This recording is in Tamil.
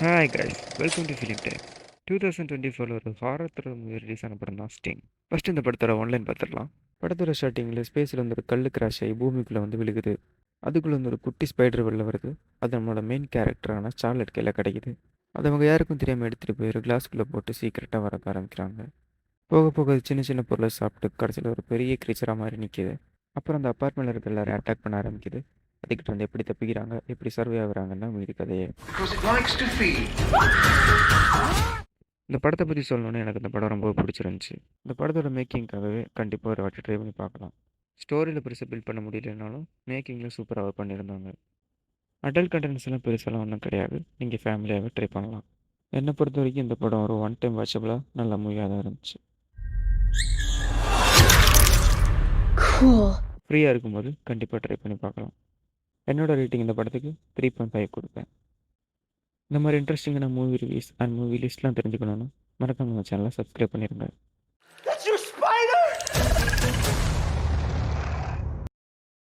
Hi guys, welcome to film time. 2024 ஒரு ஹாரர் த்ரில்லர் மூவி ரிலீஸ் ஆன படம் தான் ஸ்டிங். ஃபர்ஸ்ட் இந்த படத்தோட ஒன்லைன் பார்த்துடலாம். படத்தோட ஸ்டார்டிங்கில் ஸ்பேஸில் வந்து ஒரு கல் கிராஷ் ஆகி பூமிக்குள்ளே வந்து விழுகுது. அதுக்குள்ளே வந்து ஒரு குட்டி ஸ்பைடர் வெளில வருது. அது நம்மளோட மெயின் கேரக்டரான சார்லட் கையில் கிடைக்குது. அது அவங்க யாருக்கும் தெரியாமல் எடுத்துகிட்டு போய் ஒரு கிளாஸ்குள்ளே போட்டு சீக்கிரட்டாக வளர்க்க ஆரம்பிக்கிறாங்க. போக போக அது சின்ன சின்ன பொருளை சாப்பிட்டு கடைசியில் ஒரு பெரிய கிரீச்சராக மாதிரி நிற்கிது. அப்புறம் அந்த அப்பார்ட்மெண்ட்டில் இருக்க எல்லாரையும் அட்டாக் பண்ண ஆரம்பிக்குது. அதுக்கிட்ட வந்து எப்படி தப்பிக்கிறாங்க, எப்படி சர்வே ஆகுறாங்கன்னா மீதி கதையே. Because it likes to feed. இந்த படத்தை பற்றி சொல்லணுன்னு எனக்கு இந்த படம் ரொம்ப பிடிச்சிருந்துச்சி. இந்த படத்தோட மேக்கிங்காகவே கண்டிப்பாக ஒரு வாட்டி ட்ரை பண்ணி பார்க்கலாம். ஸ்டோரியில் பெருசாக பில்ட் பண்ண முடியலனாலும் மேக்கிங்கில் சூப்பராக பண்ணியிருந்தாங்க. அடல்ட் கண்டென்ட்ஸ் எல்லாம் பெருசாலாம் ஒன்றும் கிடையாது. நீங்கள் ஃபேமிலியாகவே ட்ரை பண்ணலாம். என்னை பொறுத்த வரைக்கும் இந்த படம் ஒரு ஒன் டைம் வாட்சபிளாக நல்ல மூவியாக தான் இருந்துச்சு. Cool. ஃப்ரீயாக இருக்கும்போது கண்டிப்பாக ட்ரை பண்ணி பார்க்கலாம். என்னோட ரேட்டிங் இந்த படத்துக்கு 3.5 கொடுப்பேன். இந்த மாதிரி இன்ட்ரெஸ்டிங்கான மூவி ரிவ்யூஸ் அண்ட் மூவி லிஸ்ட்லாம் தெரிஞ்சுக்கணுன்னா மறக்காம நம்ம சேனலை சப்ஸ்கிரைப் பண்ணிடுங்க.